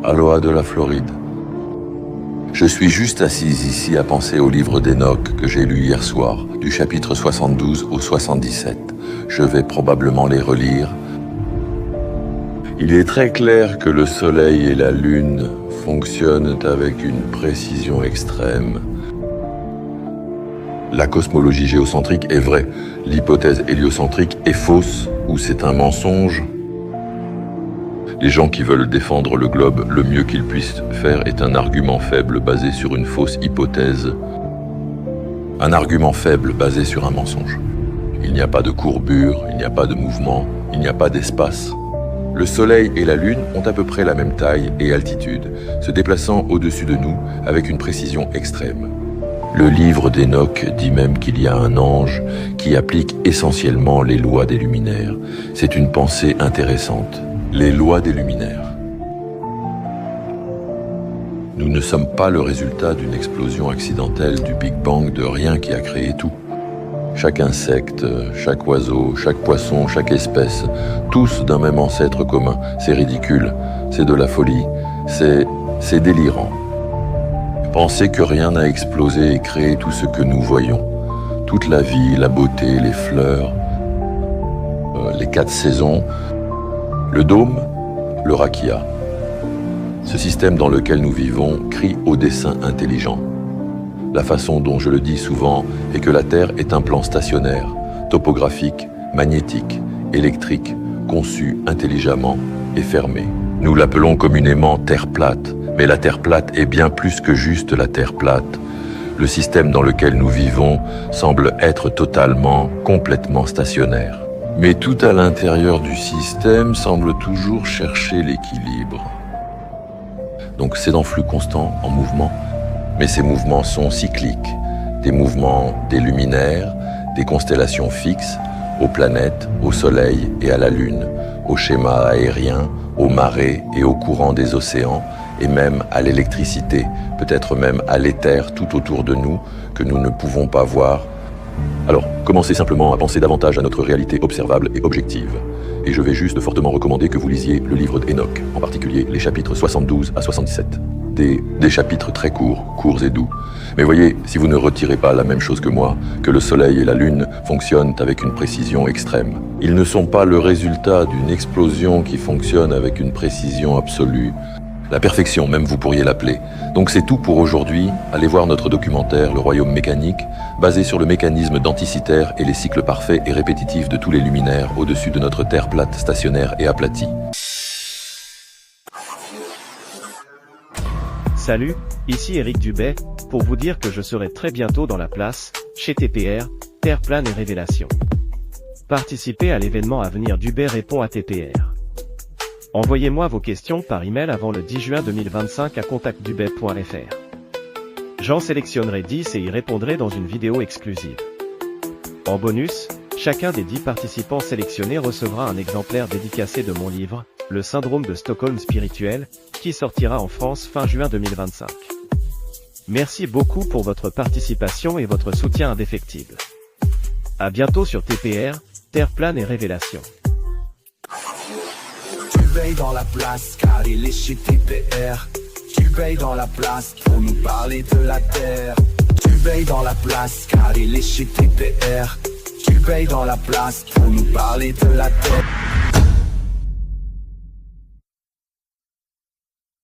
Aloha de la Floride. Je suis juste assise ici à penser au livre d'Enoch que j'ai lu hier soir, du chapitre 72 au 77. Je vais probablement les relire. Il est très clair que le soleil et la lune fonctionnent avec une précision extrême. La cosmologie géocentrique est vraie, l'hypothèse héliocentrique est fausse ou c'est un mensonge. Les gens qui veulent défendre le globe, le mieux qu'ils puissent faire est un argument faible basé sur une fausse hypothèse. Un argument faible basé sur un mensonge. Il n'y a pas de courbure, il n'y a pas de mouvement, il n'y a pas d'espace. Le Soleil et la Lune ont à peu près la même taille et altitude, se déplaçant au-dessus de nous avec une précision extrême. Le livre d'Enoch dit même qu'il y a un ange qui applique essentiellement les lois des luminaires. C'est une pensée intéressante. Les lois des luminaires. Nous ne sommes pas le résultat d'une explosion accidentelle du Big Bang de rien qui a créé tout. Chaque insecte, chaque oiseau, chaque poisson, chaque espèce, tous d'un même ancêtre commun. C'est ridicule, c'est de la folie, c'est délirant. Penser que rien n'a explosé et créé tout ce que nous voyons. Toute la vie, la beauté, les fleurs, les 4 saisons, le dôme, le rakia. Ce système dans lequel nous vivons crie au dessein intelligent. La façon dont je le dis souvent est que la Terre est un plan stationnaire, topographique, magnétique, électrique, conçu intelligemment et fermé. Nous l'appelons communément Terre plate, mais la Terre plate est bien plus que juste la Terre plate. Le système dans lequel nous vivons semble être totalement, complètement stationnaire. Mais tout à l'intérieur du système semble toujours chercher l'équilibre. Donc c'est en flux constant, en mouvement, mais ces mouvements sont cycliques. Des mouvements des luminaires, des constellations fixes, aux planètes, au Soleil et à la Lune, aux schémas aériens, aux marées et aux courants des océans, et même à l'électricité, peut-être même à l'éther tout autour de nous, que nous ne pouvons pas voir. Alors, commencez simplement à penser davantage à notre réalité observable et objective. Et je vais juste fortement recommander que vous lisiez le livre d'Enoch, en particulier les chapitres 72 à 77. Des chapitres très courts et doux. Mais voyez, si vous ne retirez pas la même chose que moi, que le Soleil et la Lune fonctionnent avec une précision extrême. Ils ne sont pas le résultat d'une explosion qui fonctionne avec une précision absolue. La perfection, même vous pourriez l'appeler. Donc c'est tout pour aujourd'hui. Allez voir notre documentaire, Le Royaume mécanique, basé sur le mécanisme denticitaire et les cycles parfaits et répétitifs de tous les luminaires au-dessus de notre Terre plate, stationnaire et aplatie. Salut, ici Eric Dubay, pour vous dire que je serai très bientôt dans la place, chez TPR, Terre plane et révélation. Participez à l'événement à venir. Dubay répond à TPR. Envoyez-moi vos questions par email avant le 10 juin 2025 à contactdubay.fr. J'en sélectionnerai 10 et y répondrai dans une vidéo exclusive. En bonus, chacun des 10 participants sélectionnés recevra un exemplaire dédicacé de mon livre, Le syndrome de Stockholm spirituel, qui sortira en France fin juin 2025. Merci beaucoup pour votre participation et votre soutien indéfectible. À bientôt sur TPR, Terre plane et révélation. Tu payes dans la place car il est chez TPR. Tu payes dans la place pour nous parler de la terre. Tu payes dans la place car il est chez TPR. Tu payes dans la place pour nous parler de la terre.